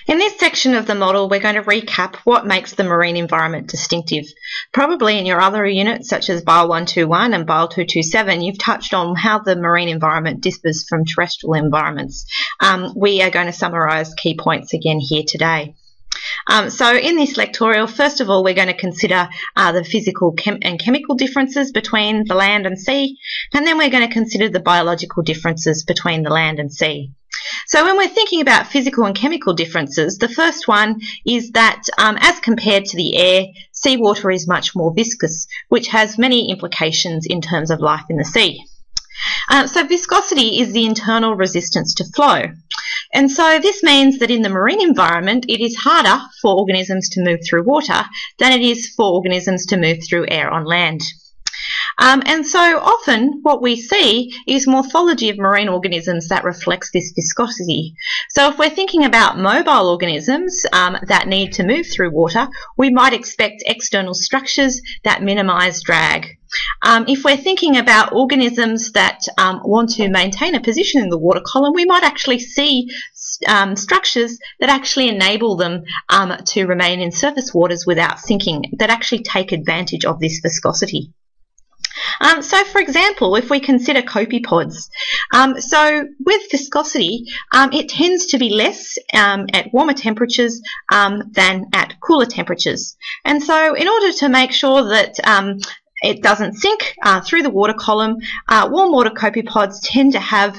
In this section of the model, we're going to recap what makes the marine environment distinctive. Probably in your other units, such as MAR201 and MAR227, you've touched on how the marine environment differs from terrestrial environments. We are going to summarise key points again here today. So in this lectorial, first of all, we're going to consider the physical and chemical differences between the land and sea, and then we're going to consider the biological differences between the land and sea. So when we're thinking about physical and chemical differences, the first one is that as compared to the air, seawater is much more viscous, which has many implications in terms of life in the sea. So viscosity is the internal resistance to flow. And so this means that in the marine environment, it is harder for organisms to move through water than it is for organisms to move through air on land. And so often what we see is morphology of marine organisms that reflects this viscosity. So if we're thinking about mobile organisms that need to move through water, we might expect external structures that minimise drag. If we're thinking about organisms that want to maintain a position in the water column, we might actually see structures that actually enable them to remain in surface waters without sinking, that actually take advantage of this viscosity. So for example, if we consider copepods, so with viscosity, it tends to be less at warmer temperatures than at cooler temperatures. And so in order to make sure that it doesn't sink through the water column, warm water copepods tend to have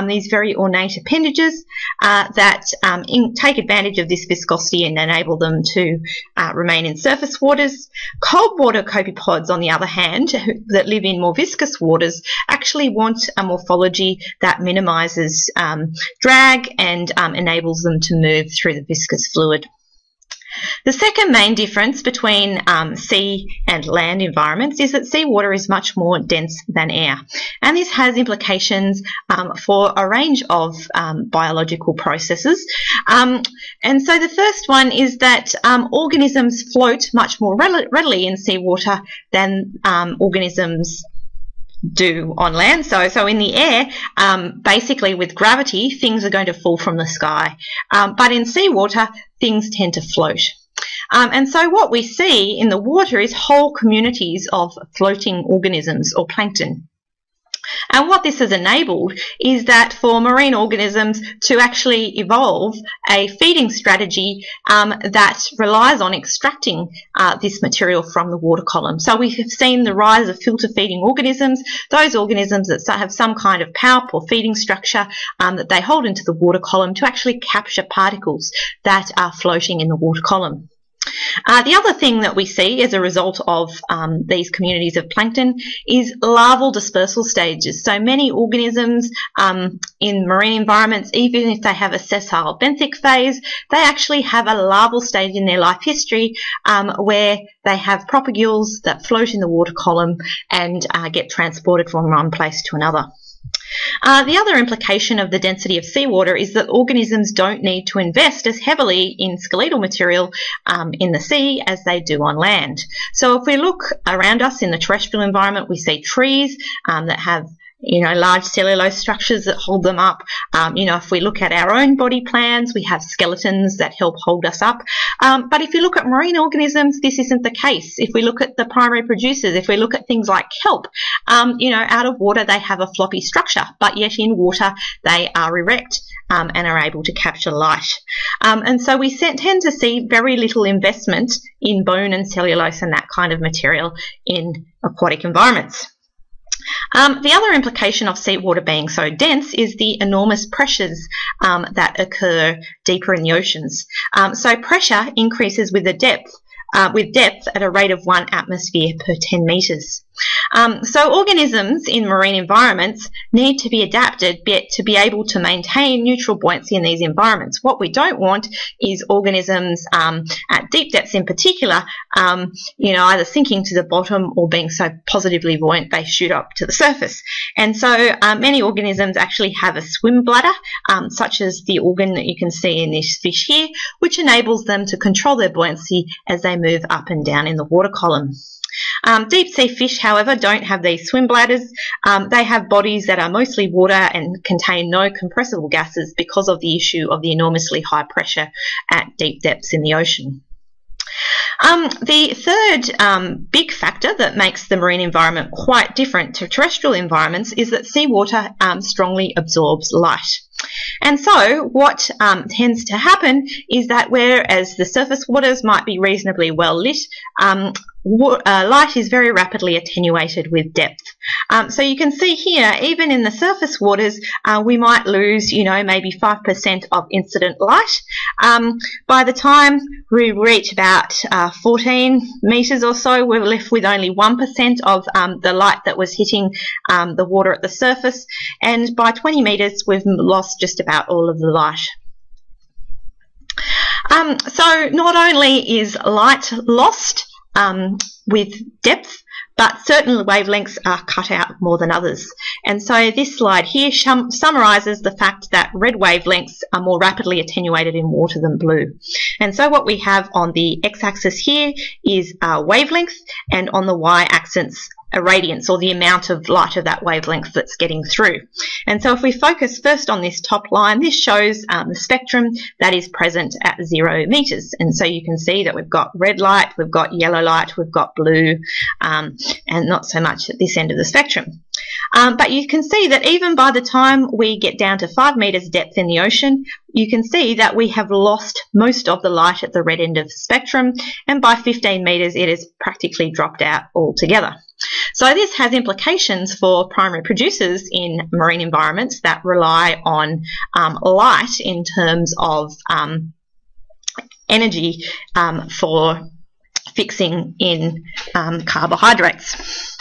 these very ornate appendages that take advantage of this viscosity and enable them to remain in surface waters. Cold water copepods, on the other hand, that live in more viscous waters, actually want a morphology that minimises drag and enables them to move through the viscous fluid. The second main difference between sea and land environments is that seawater is much more dense than air, and this has implications for a range of biological processes. And so the first one is that organisms float much more readily in seawater than organisms do on land. So in the air, basically with gravity, things are going to fall from the sky. But in seawater, things tend to float. And so what we see in the water is whole communities of floating organisms or plankton. And what this has enabled is that for marine organisms to actually evolve a feeding strategy that relies on extracting this material from the water column. So we have seen the rise of filter feeding organisms, those organisms that have some kind of palp or feeding structure that they hold into the water column to actually capture particles that are floating in the water column. The other thing that we see as a result of these communities of plankton is larval dispersal stages. So many organisms in marine environments, even if they have a sessile benthic phase, they actually have a larval stage in their life history where they have propagules that float in the water column and get transported from one place to another. The other implication of the density of seawater is that organisms don't need to invest as heavily in skeletal material in the sea as they do on land. So if we look around us in the terrestrial environment, we see trees that have large cellulose structures that hold them up. If we look at our own body plans, we have skeletons that help hold us up. But if you look at marine organisms, this isn't the case. If we look at the primary producers, if we look at things like kelp, out of water they have a floppy structure, but yet in water they are erect and are able to capture light. And so we tend to see very little investment in bone and cellulose and that kind of material in aquatic environments. The other implication of seawater being so dense is the enormous pressures that occur deeper in the oceans. So pressure increases with depth at a rate of 1 atmosphere per 10 metres. So organisms in marine environments need to be adapted to be able to maintain neutral buoyancy in these environments. What we don't want is organisms at deep depths in particular, either sinking to the bottom or being so positively buoyant they shoot up to the surface. And so many organisms actually have a swim bladder, such as the organ that you can see in this fish here, which enables them to control their buoyancy as they move up and down in the water column. Deep sea fish, however, don't have these swim bladders. They have bodies that are mostly water and contain no compressible gases because of the issue of the enormously high pressure at deep depths in the ocean. The third big factor that makes the marine environment quite different to terrestrial environments is that seawater strongly absorbs light. And so what tends to happen is that whereas the surface waters might be reasonably well lit, light is very rapidly attenuated with depth. So you can see here, even in the surface waters, we might lose, maybe 5% of incident light. By the time we reach about 14 metres or so, we're left with only 1% of the light that was hitting the water at the surface, and by 20 metres, we've lost just about all of the light. So not only is light lost with depth, but certain wavelengths are cut out more than others. And so this slide here summarises the fact that red wavelengths are more rapidly attenuated in water than blue. And so what we have on the x-axis here is wavelength, and on the y-axis irradiance, or the amount of light of that wavelength that's getting through. And so if we focus first on this top line, this shows the spectrum that is present at 0 metres. And so you can see that we've got red light, we've got yellow light, we've got blue, and not so much at this end of the spectrum. But you can see that even by the time we get down to 5 metres depth in the ocean, you can see that we have lost most of the light at the red end of the spectrum, and by 15 metres it is practically dropped out altogether. So this has implications for primary producers in marine environments that rely on light in terms of energy for fixing in carbohydrates.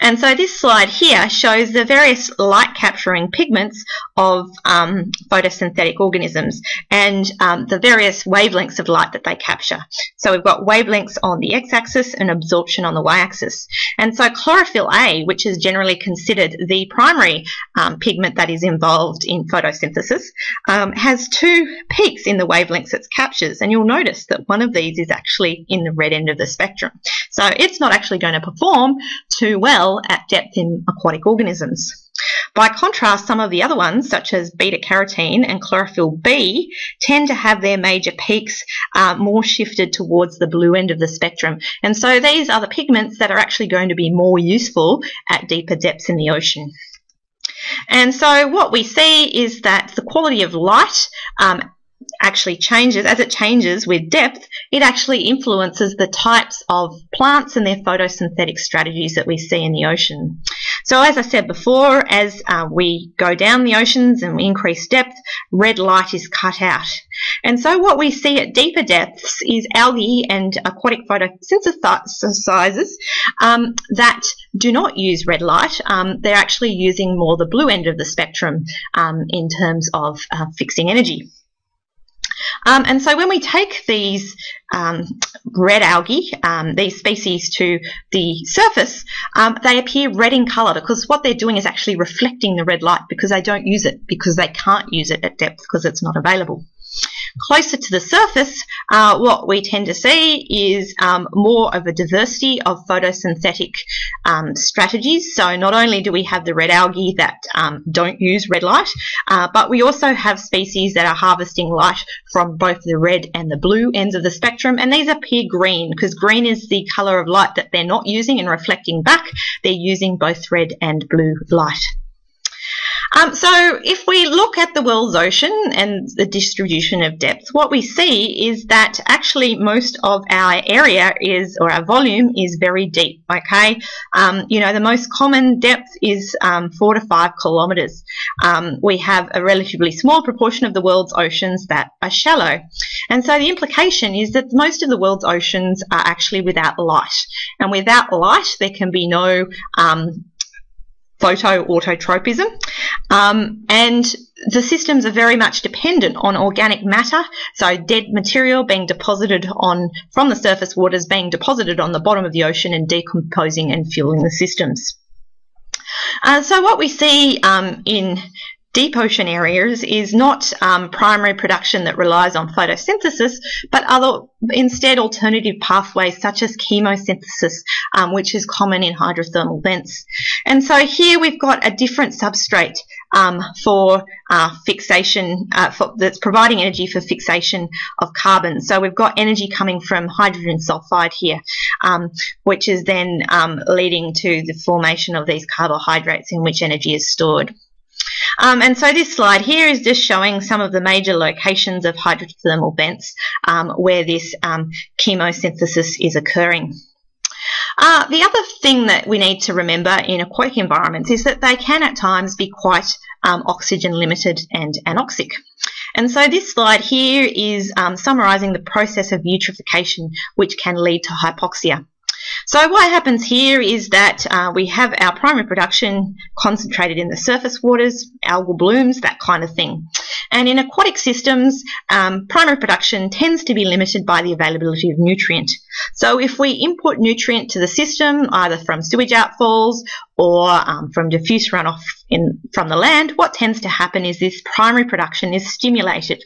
And so this slide here shows the various light capturing pigments of photosynthetic organisms and the various wavelengths of light that they capture. So we've got wavelengths on the x-axis and absorption on the y-axis. And so chlorophyll A, which is generally considered the primary pigment that is involved in photosynthesis, has 2 peaks in the wavelengths it captures. And you'll notice that one of these is actually in the red end of the spectrum. So it's not actually going to perform too well at depth in aquatic organisms. By contrast, some of the other ones, such as beta-carotene and chlorophyll B, tend to have their major peaks more shifted towards the blue end of the spectrum. And so these are the pigments that are actually going to be more useful at deeper depths in the ocean. And so what we see is that the quality of light actually changes. As it changes with depth, it actually influences the types of plants and their photosynthetic strategies that we see in the ocean. So as I said before, as we go down the oceans and we increase depth, red light is cut out. And so what we see at deeper depths is algae and aquatic photosynthesizers that do not use red light. They're actually using more the blue end of the spectrum in terms of fixing energy. And so when we take these red algae, these species, to the surface, they appear red in colour because what they're doing is actually reflecting the red light because they don't use it, because they can't use it at depth because it's not available. Closer to the surface, what we tend to see is more of a diversity of photosynthetic strategies. So not only do we have the red algae that don't use red light, but we also have species that are harvesting light from both the red and the blue ends of the spectrum, and these appear green because green is the colour of light that they're not using and reflecting back. They're using both red and blue light. So if we look at the world's ocean and the distribution of depth, what we see is that actually most of our area is, or our volume is very deep, okay? The most common depth is 4 to 5 kilometres. We have a relatively small proportion of the world's oceans that are shallow. And so the implication is that most of the world's oceans are actually without light. And without light, there can be no photoautotropism, and the systems are very much dependent on organic matter, so dead material being deposited from the surface waters being deposited on the bottom of the ocean and decomposing and fueling the systems. So what we see in deep ocean areas is not primary production that relies on photosynthesis, but instead alternative pathways such as chemosynthesis, which is common in hydrothermal vents. And so here we've got a different substrate for fixation, that's providing energy for fixation of carbon. So we've got energy coming from hydrogen sulfide here, which is then leading to the formation of these carbohydrates in which energy is stored. And so this slide here is just showing some of the major locations of hydrothermal vents where this chemosynthesis is occurring. The other thing that we need to remember in aquatic environments is that they can at times be quite oxygen limited and anoxic. And so this slide here is summarising the process of eutrophication, which can lead to hypoxia. So what happens here is that we have our primary production concentrated in the surface waters, algal blooms, that kind of thing. And in aquatic systems, primary production tends to be limited by the availability of nutrient. So if we input nutrient to the system, either from sewage outfalls or from diffuse runoff from the land, what tends to happen is this primary production is stimulated.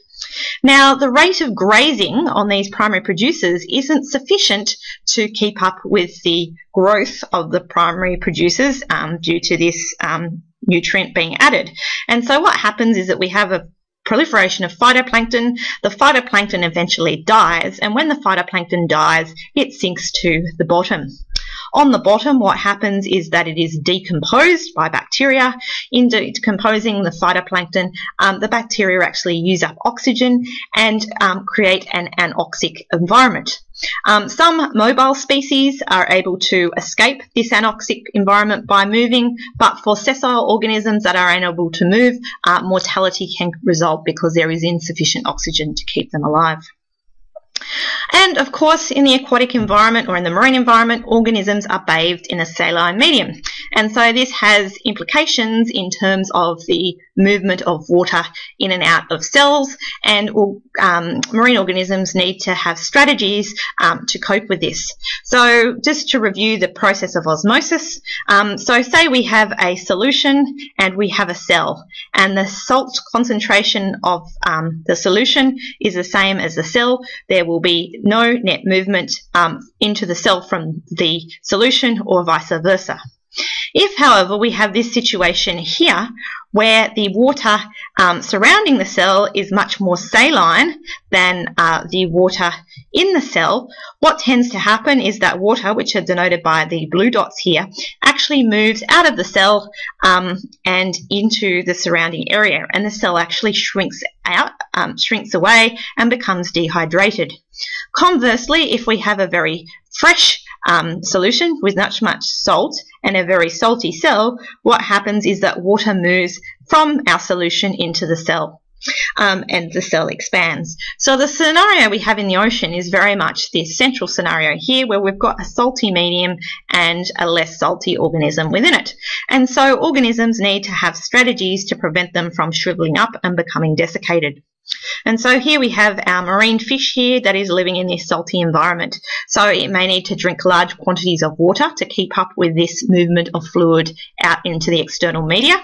Now, the rate of grazing on these primary producers isn't sufficient to keep up with the growth of the primary producers due to this nutrient being added. And so what happens is that we have a proliferation of phytoplankton. The phytoplankton eventually dies, and when the phytoplankton dies, it sinks to the bottom. On the bottom, what happens is that it is decomposed by bacteria. In decomposing the phytoplankton, the bacteria actually use up oxygen and create an anoxic environment. Some mobile species are able to escape this anoxic environment by moving, but for sessile organisms that are unable to move, mortality can result because there is insufficient oxygen to keep them alive. And of course, in the aquatic environment or in the marine environment, organisms are bathed in a saline medium. And so this has implications in terms of the movement of water in and out of cells, and marine organisms need to have strategies to cope with this. So just to review the process of osmosis, so say we have a solution and we have a cell, and the salt concentration of the solution is the same as the cell. There will be no net movement into the cell from the solution or vice versa. If, however, we have this situation here where the water surrounding the cell is much more saline than the water in the cell, what tends to happen is that water, which are denoted by the blue dots here, actually moves out of the cell and into the surrounding area, and the cell actually shrinks away and becomes dehydrated. Conversely, if we have a very fresh solution with not much salt and a very salty cell, what happens is that water moves from our solution into the cell and the cell expands. So the scenario we have in the ocean is very much this central scenario here, where we've got a salty medium and a less salty organism within it. And so organisms need to have strategies to prevent them from shriveling up and becoming desiccated. And so here we have our marine fish here that is living in this salty environment. So it may need to drink large quantities of water to keep up with this movement of fluid out into the external media.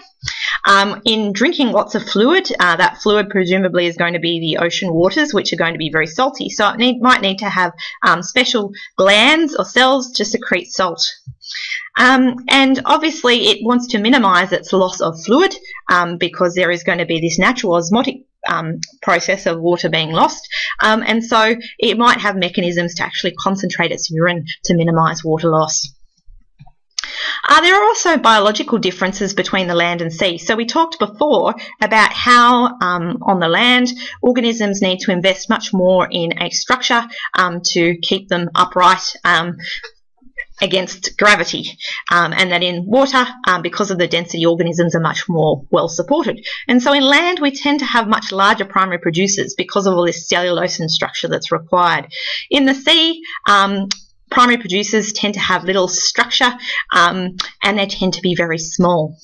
In drinking lots of fluid, that fluid presumably is going to be the ocean waters, which are going to be very salty. So it might need to have special glands or cells to secrete salt. And obviously it wants to minimize its loss of fluid because there is going to be this natural osmotic process of water being lost, and so it might have mechanisms to actually concentrate its urine to minimize water loss. There are also biological differences between the land and sea. So we talked before about how on the land organisms need to invest much more in a structure to keep them upright against gravity, and that in water, because of the density, organisms are much more well supported. And so in land we tend to have much larger primary producers because of all this cellulose structure that's required. In the sea, primary producers tend to have little structure and they tend to be very small.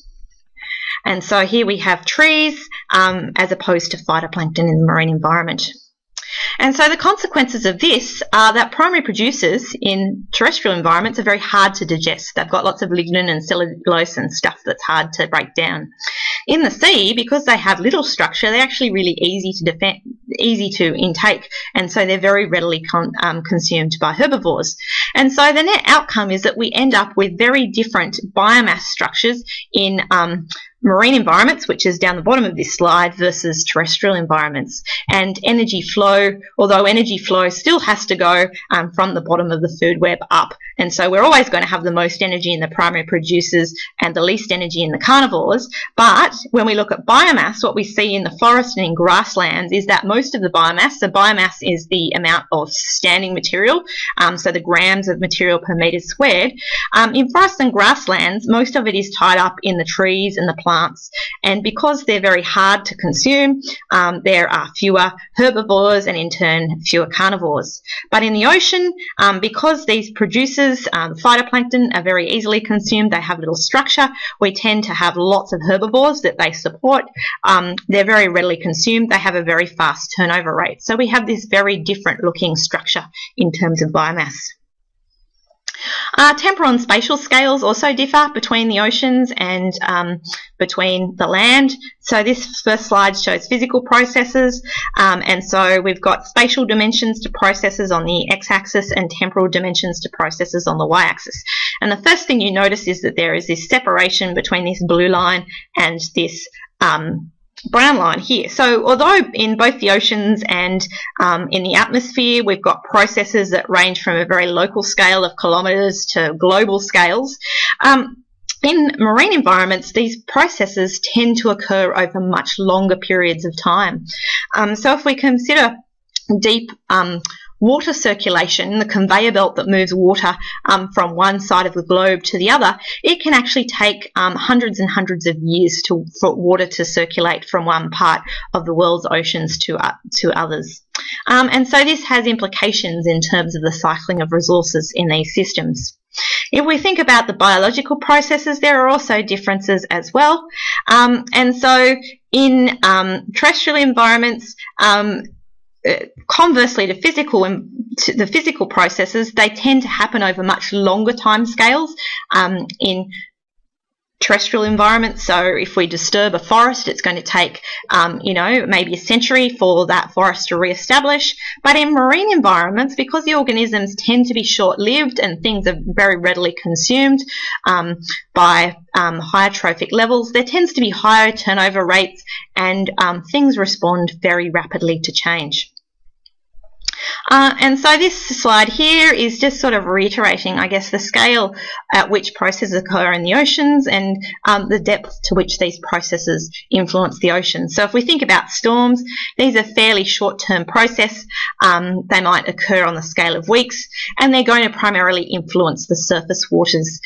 And so here we have trees as opposed to phytoplankton in the marine environment. And so the consequences of this are that primary producers in terrestrial environments are very hard to digest. They've got lots of lignin and cellulose and stuff that's hard to break down. In the sea, because they have little structure, they're actually really easy to intake, and so they're very readily consumed by herbivores. And so the net outcome is that we end up with very different biomass structures in marine environments, which is down the bottom of this slide, versus terrestrial environments. And energy flow, although energy flow still has to go from the bottom of the food web up, and so we're always going to have the most energy in the primary producers and the least energy in the carnivores. But when we look at biomass, what we see in the forest and in grasslands is that most of the biomass is the amount of standing material, so the grams of material per metre squared. In forest and grasslands, most of it is tied up in the trees and the plants, and because they're very hard to consume, there are fewer herbivores and in turn fewer carnivores. But in the ocean, because these producers, phytoplankton, are very easily consumed, they have little structure, we tend to have lots of herbivores that they support. They're very readily consumed, they have a very fast turnover rate. So we have this very different looking structure in terms of biomass. Temporal and spatial scales also differ between the oceans and between the land. So this first slide shows physical processes, and so we've got spatial dimensions to processes on the x-axis and temporal dimensions to processes on the y-axis. And the first thing you notice is that there is this separation between this blue line and this brown line here. So although in both the oceans and in the atmosphere we've got processes that range from a very local scale of kilometres to global scales, in marine environments these processes tend to occur over much longer periods of time. So if we consider deep water circulation, the conveyor belt that moves water from one side of the globe to the other, it can actually take hundreds and hundreds of years for water to circulate from one part of the world's oceans to others. And so this has implications in terms of the cycling of resources in these systems. If we think about the biological processes, there are also differences as well. And so in terrestrial environments, conversely to the physical processes, they tend to happen over much longer time scales in terrestrial environments. So if we disturb a forest, it's going to take maybe a century for that forest to re-establish. But in marine environments, because the organisms tend to be short-lived and things are very readily consumed by higher trophic levels, there tends to be higher turnover rates, and things respond very rapidly to change. And so this slide here is just sort of reiterating, I guess, the scale at which processes occur in the oceans and the depth to which these processes influence the ocean. So if we think about storms, these are fairly short-term process. They might occur on the scale of weeks, and they're going to primarily influence the surface waters.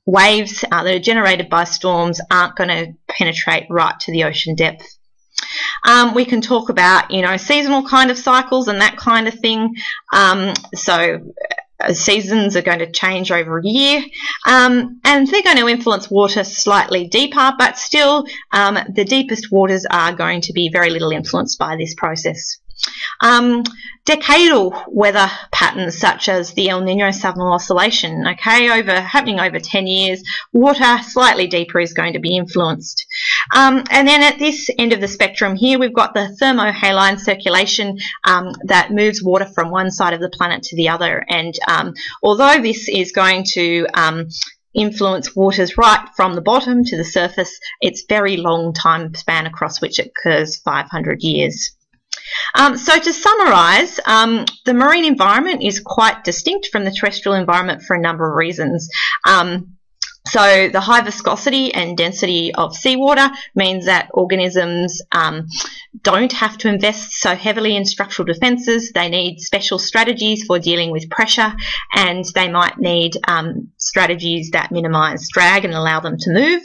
Waves that are generated by storms aren't going to penetrate right to the ocean depth. We can talk about, seasonal kind of cycles and that kind of thing. So seasons are going to change over a year, and they're going to influence water slightly deeper, but still the deepest waters are going to be very little influenced by this process. Decadal weather patterns such as the El Nino Southern Oscillation, happening over 10 years, water slightly deeper is going to be influenced. And then at this end of the spectrum here, we've got the thermohaline circulation that moves water from one side of the planet to the other. And although this is going to influence waters right from the bottom to the surface, it's very long time span across which it occurs, 500 years. So to summarise, the marine environment is quite distinct from the terrestrial environment for a number of reasons. So the high viscosity and density of seawater means that organisms don't have to invest so heavily in structural defences. They need special strategies for dealing with pressure, and they might need strategies that minimise drag and allow them to move.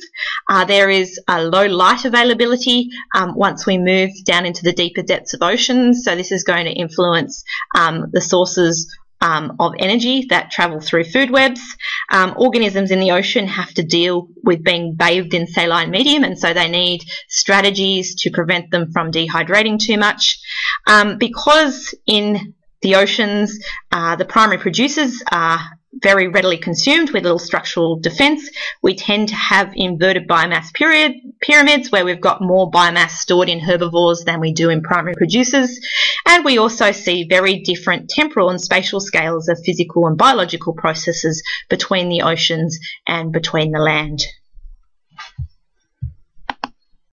There is a low light availability once we move down into the deeper depths of oceans, so this is going to influence the sources of energy that travel through food webs. Organisms in the ocean have to deal with being bathed in saline medium, and so they need strategies to prevent them from dehydrating too much. Because in the oceans the primary producers are very readily consumed with little structural defence. We tend to have inverted biomass pyramids where we've got more biomass stored in herbivores than we do in primary producers. And we also see very different temporal and spatial scales of physical and biological processes between the oceans and between the land.